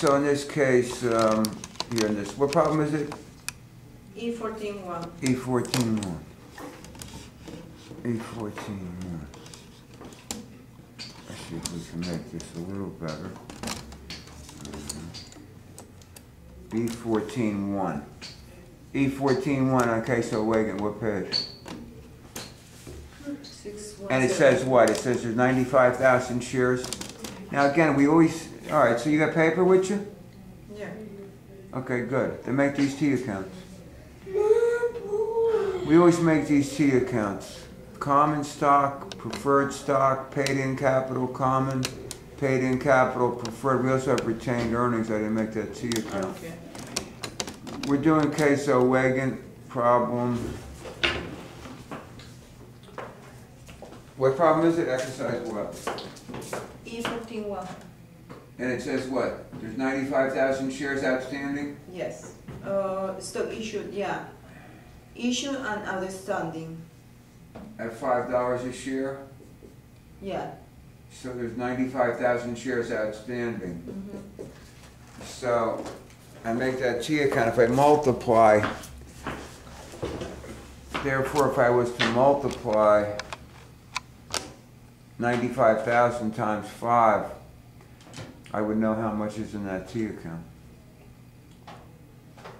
so in this case, here in this, what problem is it? E14-1. E14-1. E14-1. Let's see if we can make this a little better. E14-1. E14-1 on Queso Wagon, what page? 617. And it says what? It says there's 95,000 shares. Now again, we always, all right, so you got paper with you? Yeah. Okay, good. Then make these T accounts. We always make these T accounts. Common stock, preferred stock, paid-in capital, common, paid-in capital, preferred. We also have retained earnings. I didn't make that T account. Okay. We're doing Queso Wagon problem. What problem is it? Exercise what? E14-1. And it says what? There's 95,000 shares outstanding? Yes. Stock issued, yeah. Issued and outstanding. At $5 a share? Yeah. So there's 95,000 shares outstanding. Mm-hmm. So I make that T account. If I multiply, therefore if I was to multiply 95,000 times 5, I would know how much is in that T account.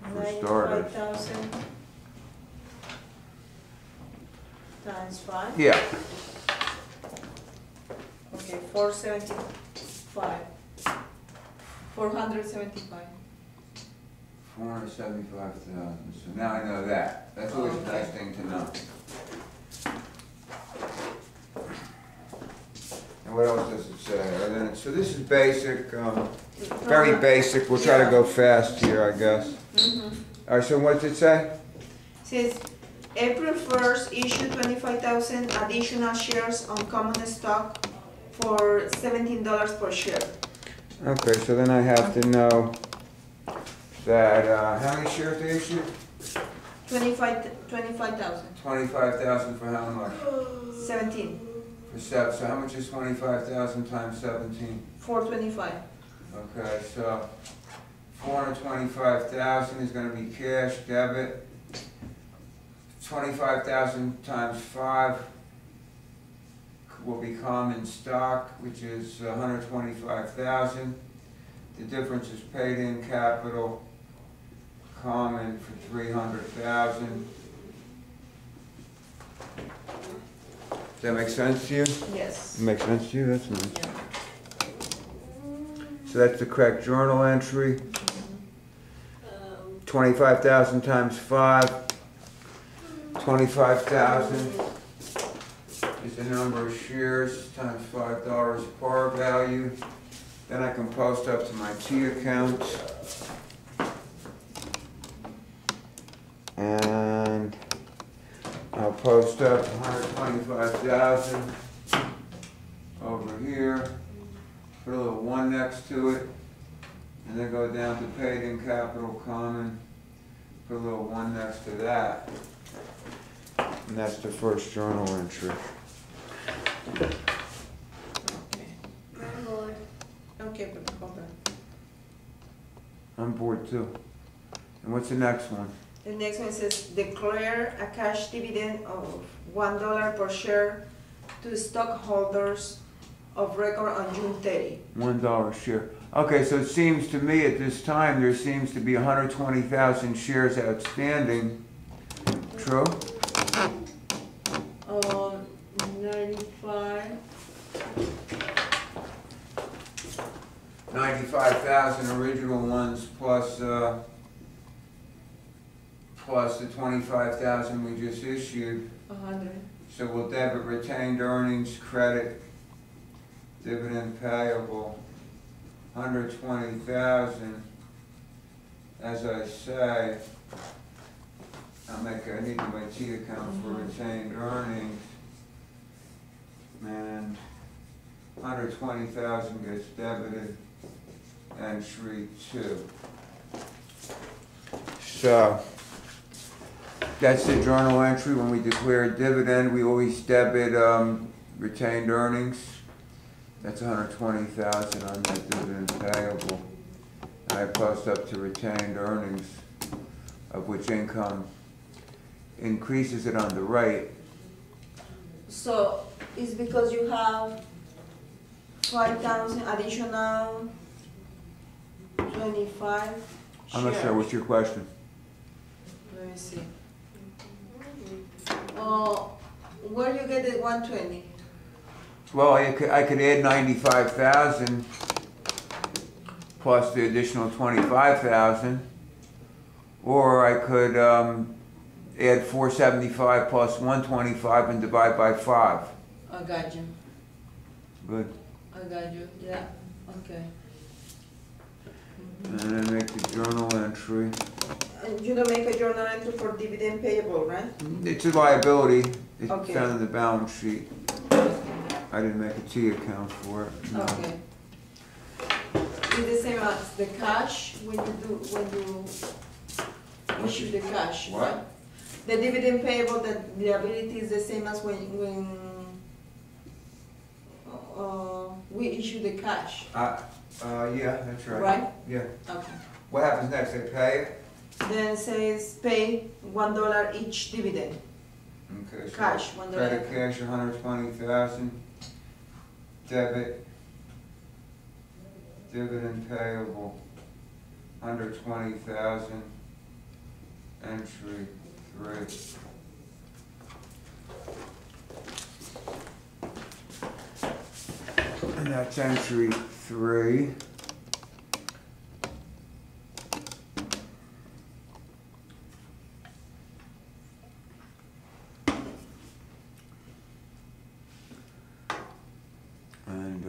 For starters. 95,000 times 5? Yeah. Okay, 475. 475. 475,000. So now I know that. That's always a nice thing to know. And what else does it say? So this is basic, very basic. We'll try to go fast here, I guess. Mm-hmm. All right, so what does it say? It says April 1st issue 25,000 additional shares on common stock for $17 per share. Okay, so then I have to know that, how many shares they issued? 25,000. 25,000 for how much? 17. For 7. So how much is 25,000 times 17? 425. Okay, so 425,000 is going to be cash, debit. 25,000 times 5 will be common stock, which is 125,000. The difference is paid in capital, common for 300,000. Does that make sense to you? Yes. It makes sense to you? That's nice. Yeah. So that's the correct journal entry. 25,000 times 5. 25,000 is the number of shares times $5 par value. Then I can post up to my T account. And I'll post up 125,000 over here. Put a little 1 next to it. And then go down to paid in capital common. Put a little 1 next to that. And that's the first journal entry. Okay. Okay, but hold on. I'm bored too. And what's the next one? The next one says declare a cash dividend of $1 per share to stockholders of record on June 30. $1 a share. Okay, so it seems to me at this time there seems to be 120,000 shares outstanding. True? 95,000 original ones plus plus the 25,000 we just issued. 100. So we'll debit retained earnings, credit dividend payable, 120,000. As I say, I need to make T account for retained earnings, and 120,000 gets debited, entry 2. So that's the journal entry. When we declare a dividend, we always debit retained earnings. That's 120,000 on that dividend payable. post up to retained earnings, of which income increases it on the right. So it's because you have 5,000 additional 25 I'm not sure, what's your question? Let me see. Where you get the 120? Well, I could add 95,000 plus the additional 25,000, or I could add 475 plus 125 and divide by 5. I got you. Good. I got you. Yeah. Okay. And then make the journal entry. And you don't make a journal entry for dividend payable, right? It's a liability. It's Okay. found in the balance sheet. I didn't make a T account for it. No. Okay. It's the same as the cash when you issue the cash, What? right? The dividend payable, the liability is the same as when we issue the cash, Yeah, that's right. right? Yeah. Okay. What happens next? They pay it? Then it says pay $1 each dividend. Okay. So Cash, $1. credit cash, 120,000. Debit. Dividend payable, 120,000. Entry 3. And that's entry 3. And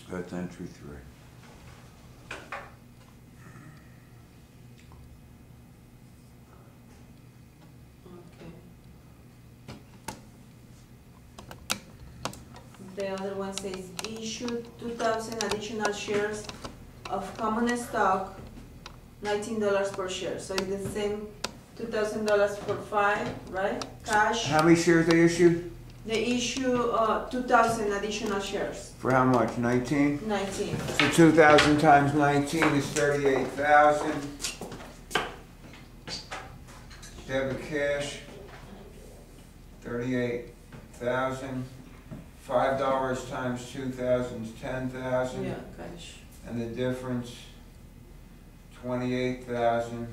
that's entry 3. Okay. The other one says issue 2,000 additional shares of common stock, $19 per share. So it's the same $2,000 for 5, right? Cash. How many shares they issued? They issue 2,000 additional shares. For how much? 19? 19. So 2,000 times 19 is 38,000. Debit cash, 38,000. $5 times 2,000 is 10,000. Yeah, cash. And the difference, 28,000,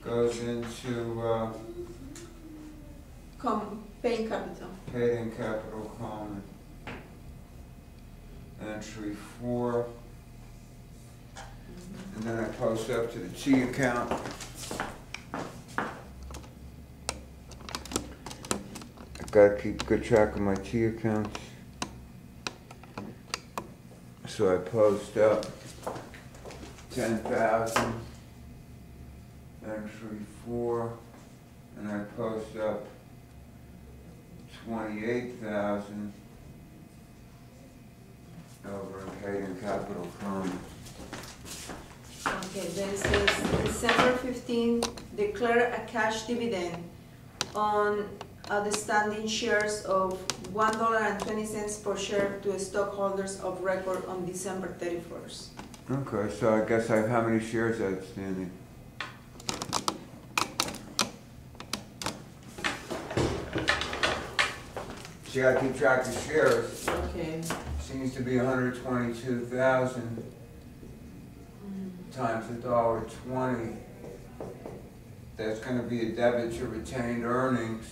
goes into Paying capital. paid in capital common. Entry 4. And then I post up to the T account. I've got to keep good track of my T accounts. So I post up 10,000, entry 4, and I post up 28,000 over in paid in capital common. Okay, then it says December 15, declare a cash dividend on outstanding shares of $1.20 per share to stockholders of record on December 31st. Okay, so I guess I have how many shares outstanding? So you gotta keep track of shares. Okay. Seems to be 122,000 times $1.20. That's gonna be a debit to retained earnings.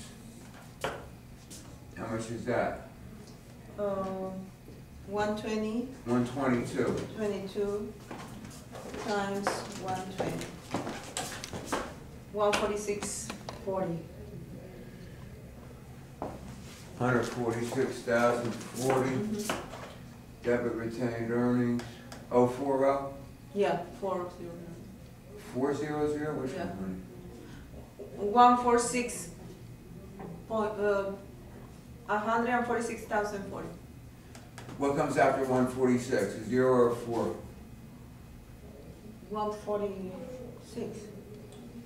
How much is that? 120, 122. 22 times 120. 146.40. 146,040. Debit retained earnings. 040? Yeah, 40. 400? Which Yeah. one? 146 point, 146,040. What comes after 146? A 0 or a 4? 146.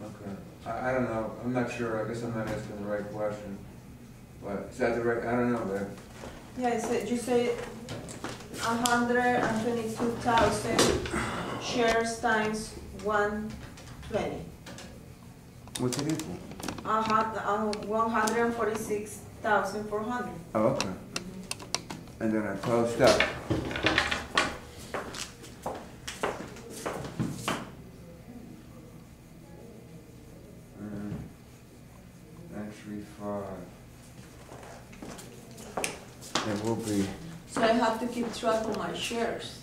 Okay. I don't know. I'm not sure. I guess I'm not asking the right question. But is that the right? I don't know, babe. Yeah, you say 122,000 shares times 120. What's it equal? 146,400. Oh, okay. And then I closed up. Entry 5. It will be, So I have to keep track of my shares.